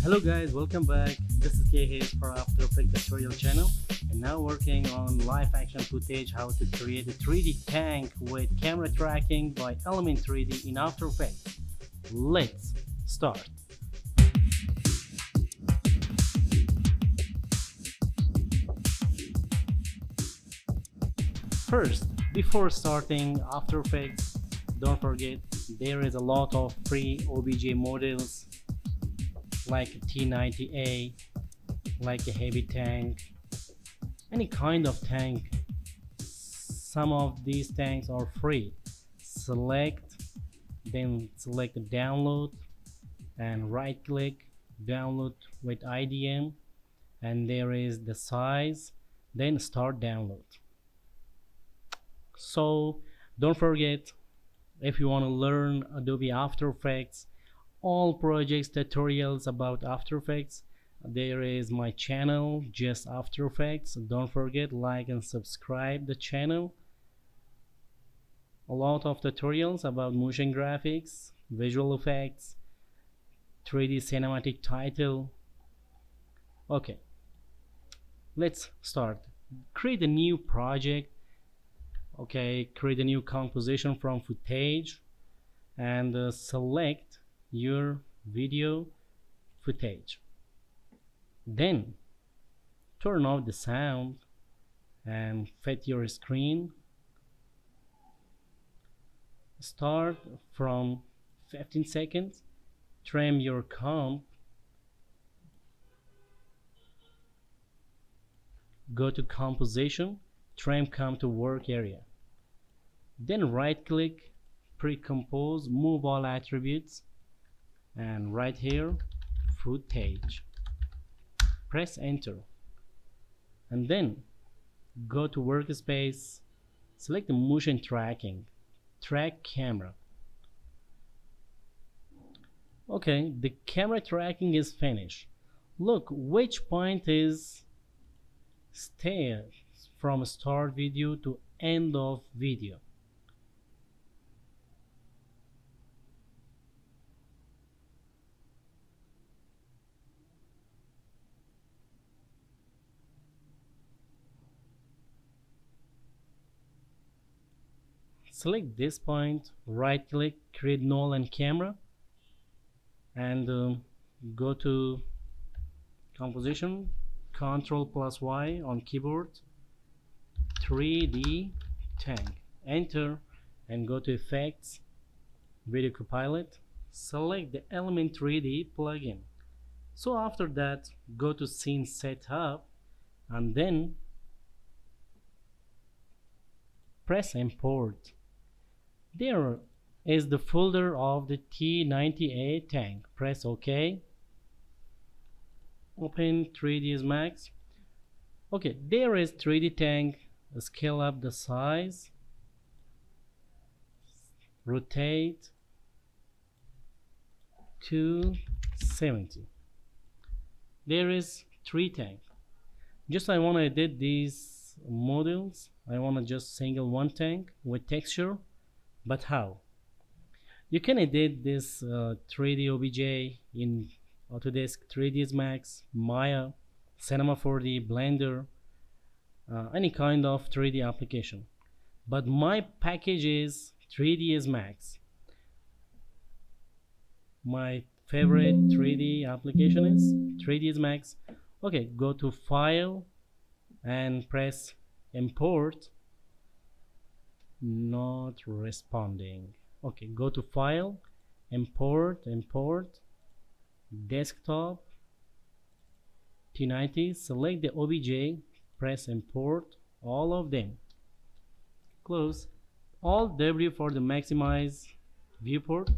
Hello guys, welcome back. This is KH for After Effects tutorial channel, and now working on live action footage how to create a 3D tank with camera tracking by Element 3D in After Effects. Let's start. First, before starting After Effects, don't forget there is a lot of free OBJ models like a T90A, like a heavy tank, any kind of tank. Some of these tanks are free. Then select download and right click, download with IDM, and there is the size, then start download. So don't forget, if you want to learn Adobe After Effects, all projects tutorials about After Effects, there is my channel, just After Effects. Don't forget, like and subscribe the channel. A lot of tutorials about motion graphics, visual effects, 3D cinematic title. Okay, let's start. Create a new project. Okay, create a new composition from footage and select your video footage. Then turn off the sound and fit your screen. Start from 15 seconds. Trim your comp. Go to composition, trim comp to work area. Then right click, pre-compose, move all attributes, and right here footage, press enter, and then go to workspace, select the motion tracking, track camera. Okay, the camera tracking is finished. Look which point is stay from start video to end of video. Select this point, right click, create null and camera, and go to composition, Ctrl+Y on keyboard, 3D tank, enter, and go to effects, video copilot, select the Element 3D plugin. So after that, go to scene setup and then press import. There is the folder of the T90A tank. Press OK. Open 3ds Max. Okay, there is 3D tank. Scale up the size. Rotate to 70. There is 3 tank. Just I want to edit these models. I want to just single one tank with texture. But how? You can edit this 3D OBJ in Autodesk 3ds Max, Maya, Cinema 4D, Blender, any kind of 3D application. But my package is 3ds Max. My favorite 3D application is 3ds Max. Okay, go to File and press Import. Not responding. Okay, go to File, Import, Desktop, T90, select the OBJ, press Import, all of them. Close. Alt W for the maximize viewport.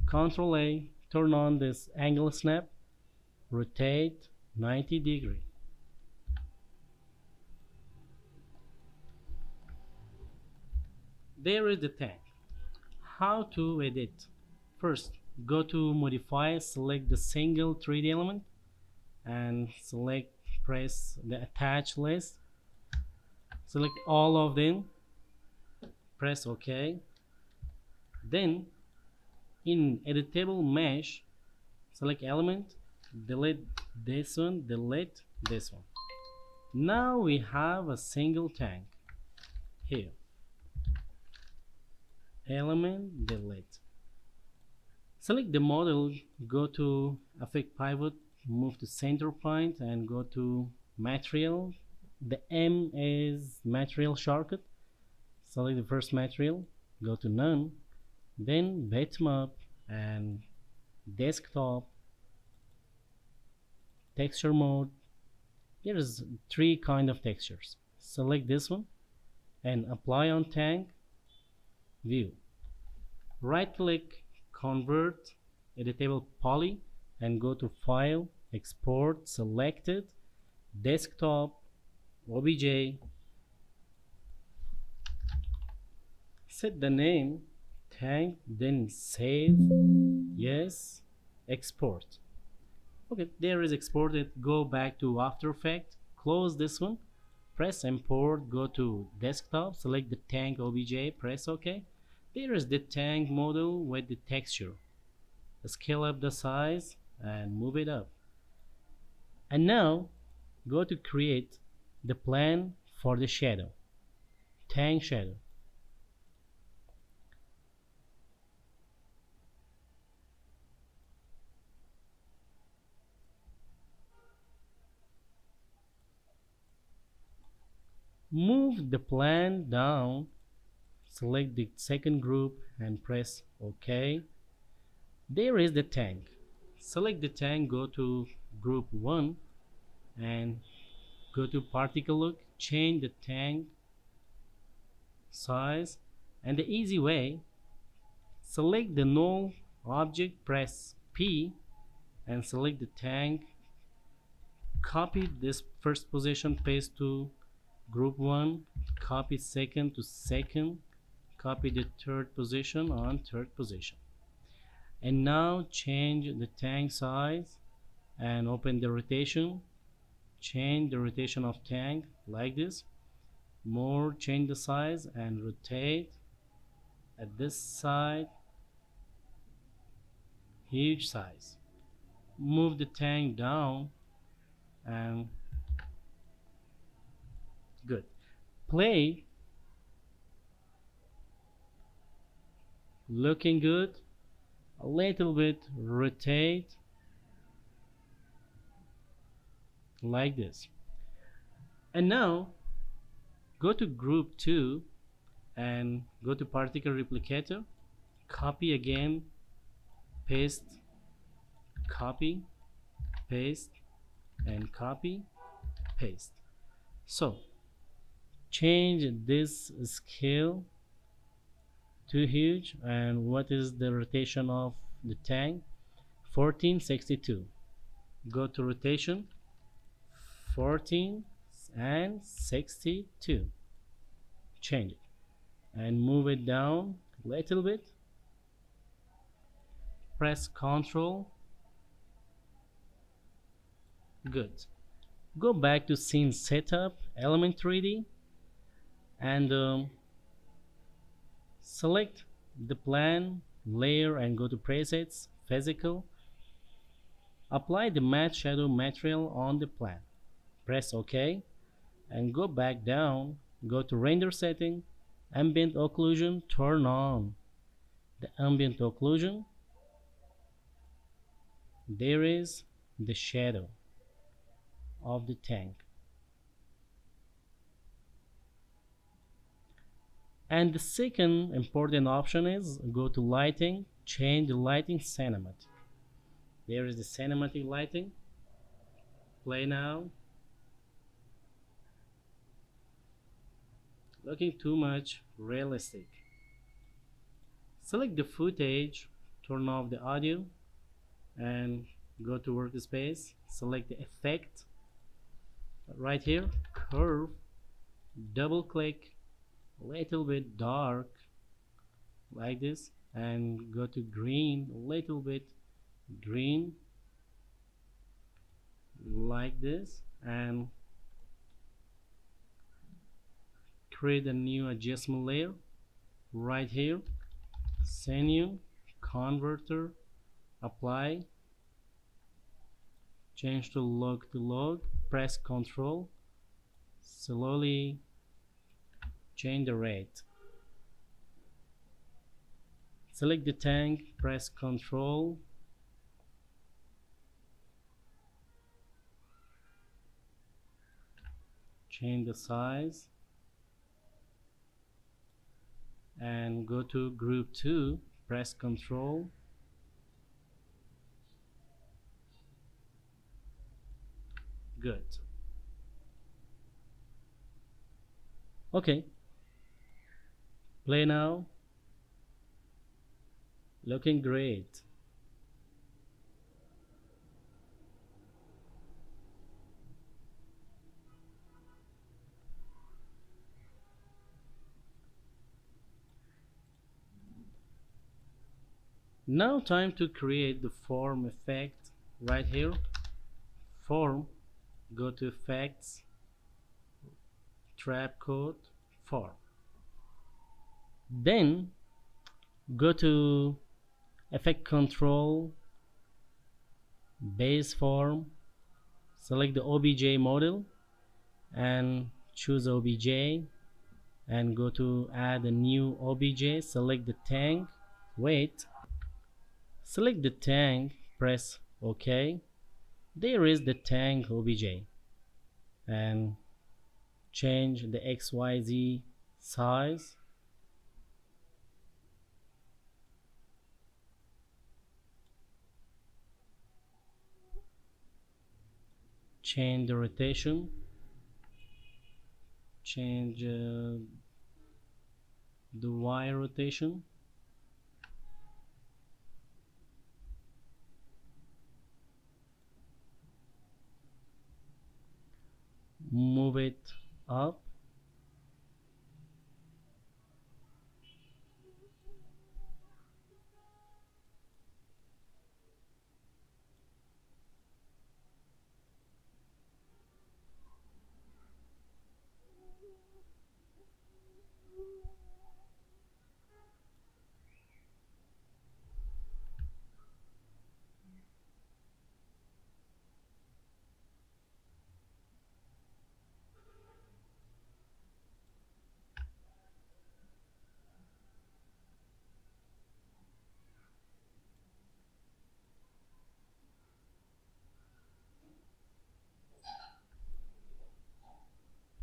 Ctrl A, turn on this angle snap, rotate 90 degree. There is the tank. How to edit? First, go to modify, select the single 3D element and press the attach list, select all of them, press OK. Then in editable mesh, select element, delete this one, delete this one. Now we have a single tank here. Element, delete. Select the model, go to Affect Pivot, move to center point and go to material. The M is material shortcut. Select the first material, go to none, then bitmap and desktop, texture mode. There is 3 kind of textures. Select this one and apply on tank, view. Right click, convert, editable poly and go to file, export, selected, desktop, obj, set the name tank, then save, yes, export. Okay, there is exported. Go back to After Effects, close this one, press import, go to desktop, select the tank obj, press OK. There is the tank model with the texture. Scale up the size and move it up. And now go to create the plan for the shadow, tank shadow. Move the plan down, select the second group and press OK. There is the tank. Select the tank, go to group 1 and go to particle look, change the tank size, and the easy way, select the null object, press P and select the tank, copy this first position, paste to group 1, copy second to second, copy the third position on third position. And now change the tank size and open the rotation, change the rotation of tank like this, more, change the size and rotate at this side, huge size. Move the tank down and good. Play, looking good. A little bit rotate like this. And now go to group 2 and go to particle replicator, copy again, paste, copy, paste, and copy, paste. So change this scale to huge. And what is the rotation of the tank? 1462. Go to rotation, 14 and 62. Change it and move it down a little bit. Press Ctrl. Good. Go back to scene setup, element 3D, and select the plan layer and go to presets, physical. Apply the matte shadow material on the plan. Press OK and go back down. Go to render setting, ambient occlusion, turn on the ambient occlusion. There is the shadow of the tank. And the second important option is go to lighting, change the lighting cinematic. There is the cinematic lighting. Play now. Looking too much realistic. Select the footage, turn off the audio, and go to workspace. Select the effect. Right here, curve, double click, a little bit dark like this, and go to green, a little bit green like this, and create a new adjustment layer right here, sinew, converter, apply, change to log, press Ctrl, slowly change the rate. Select the tank, press Ctrl, change the size, and go to group 2, press Ctrl, good. Okay, play now. Looking great. Now time to create the form effect. Right here, form, go to effects, trap code, form. Then go to effect control, base form, select the OBJ model and choose OBJ, and go to add a new OBJ, select the tank, wait, select the tank, press OK. There is the tank OBJ, and change the XYZ size, change the rotation, change the Y rotation, move it up,